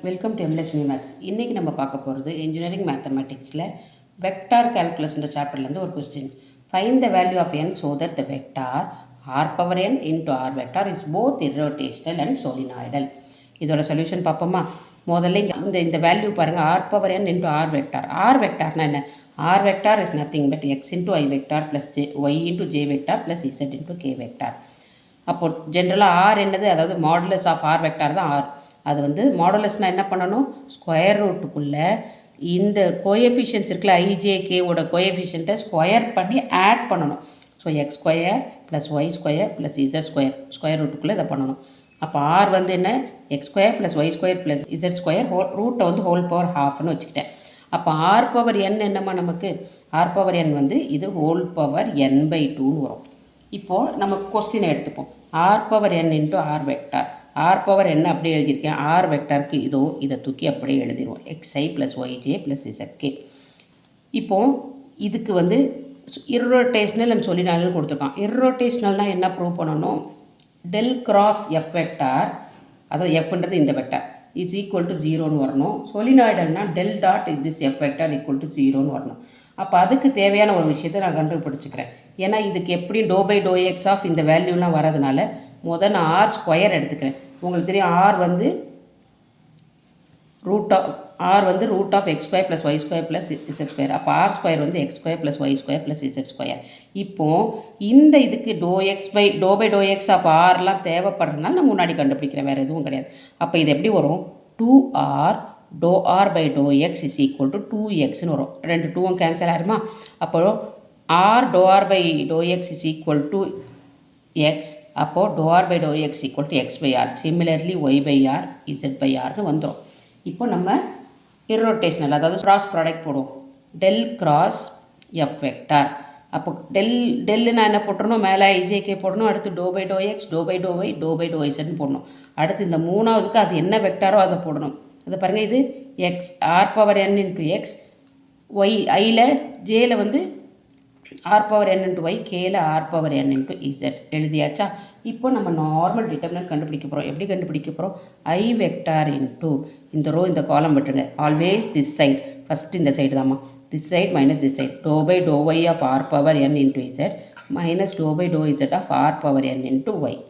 Welcome to எம்லட்சுமி maths. இன்றைக்கி நம்ம பார்க்க போகிறது இன்ஜினியரிங் மேத்தமெட்டிக்ஸில் வெக்டார் கேல்குலஸ்ன்ற சாப்டர்லேருந்து ஒரு question. Find the value of n so that the vector r power n into r vector is both irrotational and solenoidal. இதோட solution பார்ப்போமா? முதல்ல இந்த வேல்யூ பாருங்கள், r power n into r vector. r vectorனா என்ன? r vector is nothing but x into I vector plus y into j vector plus z into k vector. அப்போது ஜென்ரலாக r என்னது, அதாவது மாடுலஸ் ஆஃப் r vector தான் r. அது வந்து மாடுலஸ்னால் என்ன பண்ணணும், ஸ்கொயர் ரூட்டுக்குள்ளே இந்த கோஎஃபிஷியன்ஸ் இருக்குல்ல, ஐஜேகேவோட கோஎஃபிஷியன்ட்டை ஸ்கொயர் பண்ணி ஆட் பண்ணணும். So x square plus y square plus z square ரூட்டுக்குள்ளே இதை பண்ணணும். அப்போ ஆர் வந்து என்ன, x square plus y square plus z square ரூட்டை வந்து ஹோல் பவர் ஹாஃப்னு வச்சுக்கிட்டேன். அப்போ ஆர் பவர் என் என்னம்மா நமக்கு, ஆர் பவர் என் வந்து இது ஹோல் பவர் n/2ன்னு வரும். இப்போது நம்ம கொஸ்டினை எடுத்துப்போம். R power n into r vector. R power என்ன அப்படியே எழுதியிருக்கேன், ஆர் வெக்டாருக்கு இதை தூக்கி அப்படியே எழுதிடுவோம், xi plus y j plus z k. இப்போது இதுக்கு வந்து இர்ரோட்டேஷ்னல் சொல்லினாலும் கொடுத்துருக்கான். இர்ரோட்டேஷ்னல்னால் என்ன ப்ரூவ் பண்ணணும், டெல் கிராஸ் எஃப் வெக்டார், அதாவது எஃப்ன்றது இந்த வெக்டார் இஸ் ஈக்குவல் டு 0ன்னு வரணும். சொலினாய்டல்னால் del dot this f vector equal to 0ன்னு வரணும். அப்போ அதுக்கு தேவையான ஒரு விஷயத்தை நான் கண்டுபிடிச்சிக்கிறேன். ஏன்னா இதுக்கு எப்படி டோ எக்ஸ் ஆஃப் இந்த வேல்யூலாம் வரதுனால முதல் நான் ஆர் ஸ்கொயர் எடுத்துக்கிறேன். உங்களுக்கு தெரியும் ஆர் வந்து root of x square plus y square plus z square. அப்போ ஆர் ஸ்கொயர் வந்து x square plus y square plus z square. இப்போது இந்த இதுக்கு டோ எக்ஸ் ஆஃப் ஆர்லாம் தேவைப்படுறதுனால நான் முன்னாடி கண்டுபிடிக்கிறேன், வேறு எதுவும் கிடையாது. அப்போ இது எப்படி வரும், 2r doe r by to x is equal to 2xன்னு வரும். ரெண்டு டூவும் கேன்சல் ஆகிடுமா? அப்போது r doe r by to x is equal to x. அப்போது doe r by to x equal to x by r. Similarly y by r z by ஆர்னு வந்துடும். இப்போ நம்ம இர்ரோட்டேஷ்னல், அதாவது கிராஸ் ப்ராடக்ட் போடுவோம், டெல் கிராஸ் எஃப் வெக்டார். அப்போ டெல்லுனா என்ன போட்டுறணும், மேலே ஐஜேகே போடணும், அடுத்து doe by to X, doe by to y, doe by doe இசட்னு போடணும். அடுத்து இந்த மூணாவதுக்கு அது என்ன வெக்டாரோ அதை போடணும். அதை பாருங்கள், இது x r power n into x, y ஐயில் ஜேயில் வந்து r power n into y, கேல r power n into z எழுதியாச்சா? இப்போ நம்ம நார்மல் டிட்டர்மினன்ட் கண்டுபிடிக்க போகிறோம். எப்படி கண்டுபிடிக்க போகிறோம், ஐ வெக்டார் இன்ட்டு இந்த ரோ இந்த காலம் விட்டுருங்க, ஆல்வேஸ் திஸ் சைட், ஃபஸ்ட்டு இந்த சைடு தாம்மா, this side minus this side, do by to y of r power n into z minus do by to z of r power n into y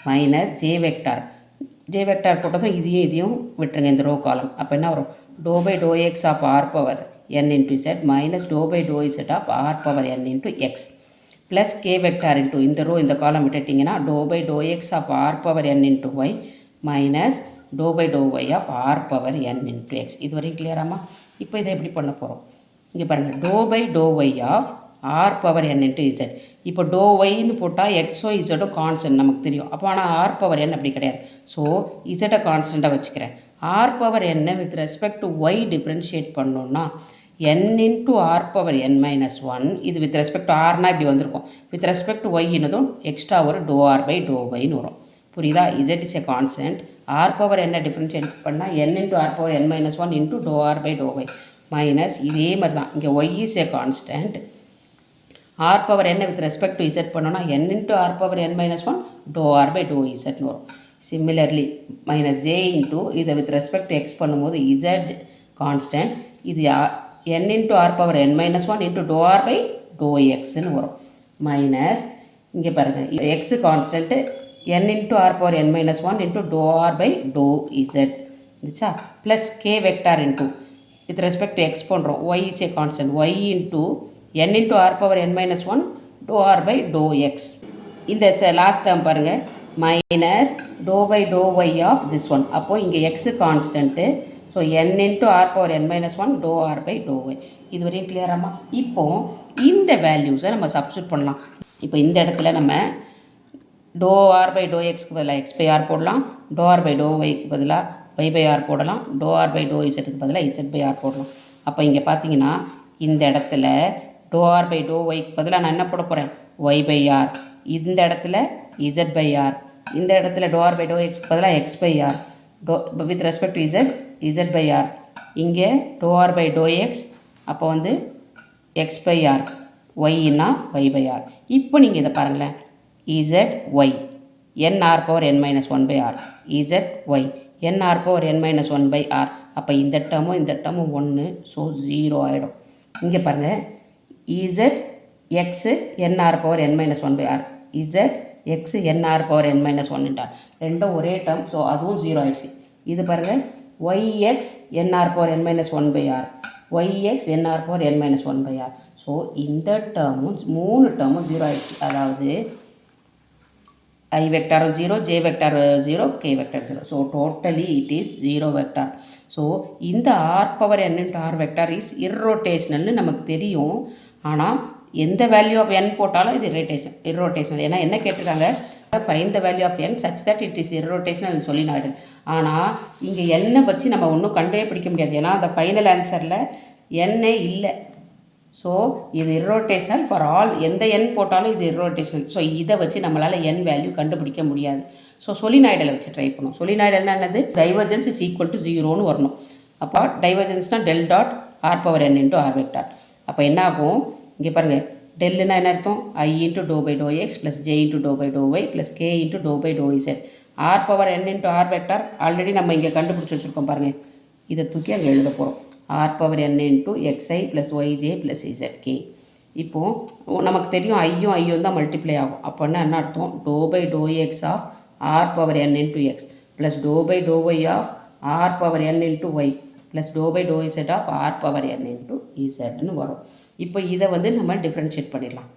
minus j vector போட்டதும் இதையும் விட்டுருங்க இந்த row column. அப்போ என்ன வரும், do by to x of r power n into z minus dou by dou z of r power n into x plus k vector into இந்த row இந்த காலம் விட்டுட்டிங்கன்னா dou by dou x of r power n into y minus dou by dou y of r power n into x. இது வரைக்கும் கிளியராமா? இப்போ இதை எப்படி பண்ண போகிறோம், இங்கே பாருங்கள், dou by dou y of r power n into z. இப்போ dou yன்னு போட்டால் எக்ஸோ இசட்டும் கான்ஸ்டன்ட் நமக்கு தெரியும். அப்போ ஆனால் r power n அப்படி கிடையாது. ஸோ இசட்டை கான்ஸ்டண்ட்டாக வச்சுக்கிறேன். r power n with respect to y differentiate பண்ணோன்னா n into r power n minus 1, இது வித் ரெஸ்பெக்ட் டு ஆர்னால் இப்படி வந்திருக்கும், வித் ரெஸ்பெக்ட் டு ஒய் என்னதும் எக்ஸ்ட்ரா ஒரு டோ ஆர் பை டோ ஒய்னு வரும். புரியுதா? Z is a constant. R power என்ன டிஃப்ரென்ஷியேட் பண்ணால் n into r power n minus 1 into doe r by to y minus இதே மாதிரி தான் இங்கே y is a constant. R power என்ன வித் ரெஸ்பெக்ட் டு இசட் பண்ணோன்னா n into r power n minus 1 doe r by doe இசட்னு வரும். Similarly minus J into இதை with respect to X பண்ணும்போது இசட் கான்ஸ்டன்ட், இது n into r power n minus 1 into dou r by dou xன்னு வரும். Minus இங்கே பாருங்கள், x constant n into r power n minus 1 into dou r by dou z இருந்துச்சா, plus k vector into with respect to X பண்ணுறோம், y is a constant, y into n into r power n minus 1 dou r by dou x. இந்த last term பாருங்கள், minus dou by dou y of this one. அப்போது இங்கே x constant, so n into r power n minus 1 dou r by dou y. இது வரையும் கிளியராமா? இப்போது இந்த வேல்யூஸை நம்ம சப்ஸ்டியூட் பண்ணலாம். இப்போ இந்த இடத்துல நம்ம டோ ஆர் பை டோ எக்ஸ்க்கு பதிலாக எக்ஸ் பை ஆர் போடலாம், டோ ஆர் பை டோ ஒய்க்கு பதிலாக ஒய் பை ஆர் போடலாம், டோ ஆர் பை டோ இசட்டுக்கு பதிலாக இசட் பை ஆர் போடலாம். அப்போ இங்கே பார்த்தீங்கன்னா இந்த இடத்துல டோ ஆர் பை டோ ஒய்க்கு பதிலாக நான் என்ன போட போகிறேன், ஒய் பை ஆர், இந்த இடத்துல இசட் பை ஆர், இந்த இடத்துல டோ ஆர் பை டோ எக்ஸ்க்கு பதிலாக x by r, with respect to z by r, இங்கே doe r by to x, அப்போ வந்து எக்ஸ் பை ஆர், ஒய்னா ஒய் பை ஆர். இப்போ நீங்கள் இதை பாருங்களேன், z y n r power n minus 1 by r z y n r power n minus one by r. அப்போ இந்த டேர்மும் 1, ஸோ 0 ஆகிடும். இங்கே பாருங்கள், z x n r power n minus one by r, z x n r power n minus one என்றார் ரெண்டும் ஒரே term, so அதுவும் 0 ஆகிடுச்சு. இது பாருங்கள், y x n r power n minus one by r, y x n r power n minus one by r. So இந்த டேர்மும் 3 டேர்மும் 0 ஆகிடுச்சு. அதாவது I vector 0, j vector 0, k vector 0. So totally it is 0 vector. So இந்த r power n into r vector is irrotational நமக்கு தெரியும். ஆனால் எந்த value of n போட்டாலும் இது irrotational. ஏன்னா என்ன கேட்டிருக்காங்க, find the value of n such that it is irrotational solenoid. ஆனால் இங்கே n வச்சு நம்ம ஒன்றும் கண்டே பிடிக்க முடியாது. ஏன்னா அந்த ஃபைனல் ஆன்சரில் n இல்லை. ஸோ இது irrotational ஃபார் ஆல், எந்த n போட்டாலும் இது irrotational. ஸோ இதை வச்சு நம்மளால் n வேல்யூ கண்டுபிடிக்க முடியாது. ஸோ சொலினாய்டலை வச்சு ட்ரை பண்ணும். சொலினாய்டல்னா என்னது, டைவர்ஜென்ஸ் இஸ் ஈக்குவல் டு 0ன்னு வரணும். அப்போ டைவர்ஜென்ஸ்னால் del dot r power n into r vector. அப்போ என்ன ஆகும், இங்கே பாருங்கள், டெல்லுனா என்ன அர்த்தம், i into doe by to x plus j into doe by to y plus k into doe by to z. R power n into r vector already நம்ம இங்கே கண்டுபிடிச்சி வச்சுருக்கோம் பாருங்கள். இதை தூக்கி அங்கே எழுத போகிறோம். r power n into xi plus y j plus z k. இப்போது நமக்கு தெரியும் ஐயும் தான் மல்டிப்ளை ஆகும். அப்போ என்ன அர்த்தம், doe by to x of r power n into x plus doe by to y of r power n into y plus doe by to z of r power n into இசட்னு வரும். இப்போ இதை வந்து நம்ம differentiate பண்ணிடலாம்.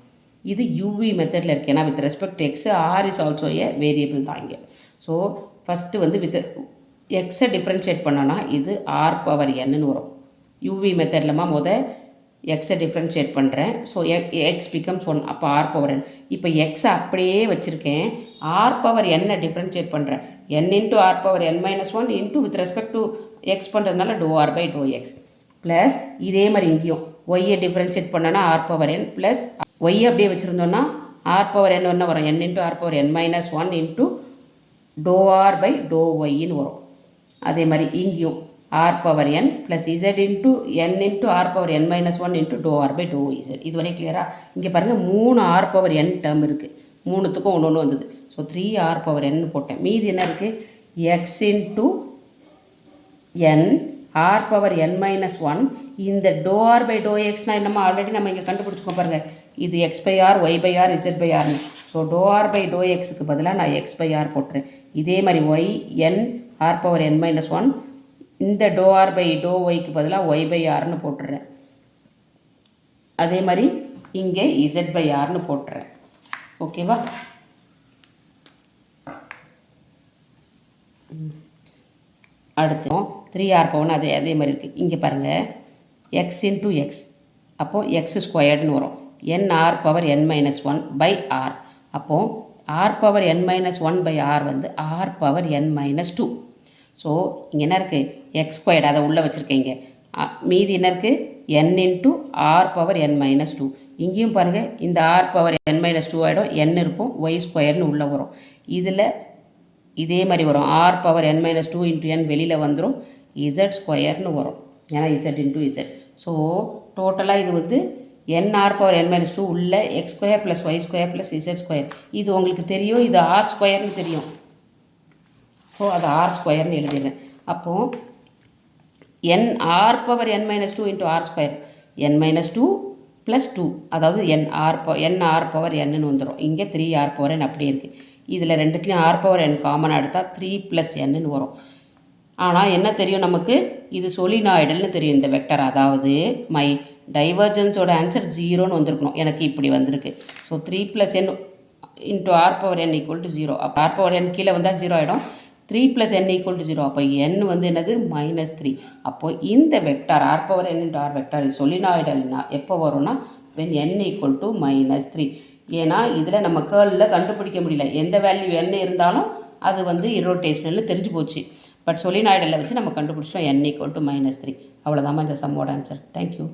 இது UV மெத்தடில் இருக்குது. ஏன்னா with respect x r is also a variable தான் இங்கே. ஸோ ஃபஸ்ட்டு வந்து வித் எக்ஸை டிஃப்ரென்ஷியேட் பண்ணோன்னா இது ஆர் பவர் என்னன்னு வரும். யூவி மெத்தட்லமா எக்ஸை டிஃப்ரென்ஷியேட் பண்ணுறேன். So x becomes 1. அப்போ ஆர் பவர் n. இப்போ எக்ஸை அப்படியே வச்சுருக்கேன், ஆர் பவர் என்னை டிஃப்ரென்ஷியேட் பண்ணுறேன். n into r power n minus one into with respect to x பண்ணுறதுனால doe r by to x plus இதே மாதிரி இங்கேயும் ஒய்யை டிஃப்ரென்ஷியேட் பண்ணோன்னா ஆர் பவர் n ப்ளஸ் ஒய்யை அப்படியே வச்சுருந்தோன்னா ஆர் பவர் n ஒன்று வரும், n into r power n minus one into doe r by doe ஒய்ன்னு வரும். அதே மாதிரி இங்கேயும் r power n plus z into n into r power n minus one into doe r by to z. இது வரைக்கும் கிளியராக? இங்கே பாருங்கள், 3 r பவர் n டேர்ம் இருக்குது. 3த்துக்கும் ஒன்று வந்தது. ஸோ 3r பவர் n போட்டேன். மீதி என்ன இருக்குது, x into n r power n minus one. இந்த டோ ஆர் பை டோ எக்ஸ்னால் என்னம்மா, ஆல்ரெடி நம்ம இங்கே கண்டுபிடிச்சிக்கோ பாருங்கள். இது x by r, y by r, z by ஆர்னு. So doe r by doe எக்ஸுக்கு பதிலாக நான் எக்ஸ் பை ஆர் போட்டுறேன். இதே மாதிரி y n r power n minus one, இந்த டோ ஆர் பை டோ ஒய்க்கு பதிலாக ஒய் பை ஆர்னு போட்டுடுறேன். அதே மாதிரி இங்கே இசட் பை ஆர்னு போட்டுறேன். ஓகேவா? அடுத்து 3r பவர் அதே மாதிரி இருக்குது. இங்கே பாருங்கள், எக்ஸ் இன்ட்டு எக்ஸ், அப்போது எக்ஸ் ஸ்கொயர்டுன்னு வரும். nr power n minus one by r. அப்போது r power n minus one by r வந்து r power n minus two. So இங்கே என்ன இருக்குது, எக்ஸ் ஸ்கொயர்டு அதை உள்ளே வச்சுருக்கீங்க. மீதி என்ன இருக்குது, n into r power n minus two. இங்கேயும் பாருங்கள், இந்த r power n minus two ஆகிடும், n இருக்கும், ஒய் ஸ்கொயர்னு உள்ளே வரும். இதில் இதே மாதிரி வரும், r power n minus two into n வெளியில் வந்துடும், இசட் ஸ்கொயர்னு வரும். ஏன்னா இசட் இன்ட்டு இசட். ஸோ டோட்டலாக இது வந்து nr power n minus two உள்ள x square plus y square plus z square. இது உங்களுக்கு தெரியும், இது ஆர் ஸ்கொயர்னு தெரியும். ஸோ அது ஆர் ஸ்கொயர்னு எழுதிடுறேன். அப்போது n r power n minus two into r square, n minus two plus two, அதாவது n ஆர் பவர் என்னன்னு வந்துடும். இங்கே 3r பவர் n அப்படியே இருக்குது. இதில் ரெண்டுத்துலேயும் ஆர் பவர் n காமனாக எடுத்தால் 3 ப்ளஸ் என்னன்னு வரும். ஆனால் என்ன தெரியும் நமக்கு, இது சொலினாய்டல்னு தெரியும் இந்த வெக்டர். அதாவது மை டைவர்ஜன்ஸோட ஆன்சர் 0ன்னு வந்திருக்கணும், எனக்கு இப்படி வந்திருக்கு. So 3 plus n into r power n equal to 0. அப்போ ஆர் பவர் n கீழே வந்தால் 0 ஆகிடும். 3 ப்ளஸ் n ஈக்குவல் டு 0. அப்போ n வந்து என்னது, -3. அப்போது இந்த vector r power n into r vector சொலினாய்டல்னா எப்போ வரும்னா when n ஈக்குவல் டு -3. ஏன்னா இதில் நம்ம கேர்ளில் கண்டுபிடிக்க முடியல, எந்த வேல்யூ n இருந்தாலும் அது வந்து irrotationalனு தெரிஞ்சு போச்சு. பட் சொலினாய்டலில் வச்சு நம்ம கண்டுபிடிச்சோம் n ஈக்குவல் டு -3. அவ்வளோதாம்மா இந்த சம்மோட ஆன்சர். தேங்க்யூ.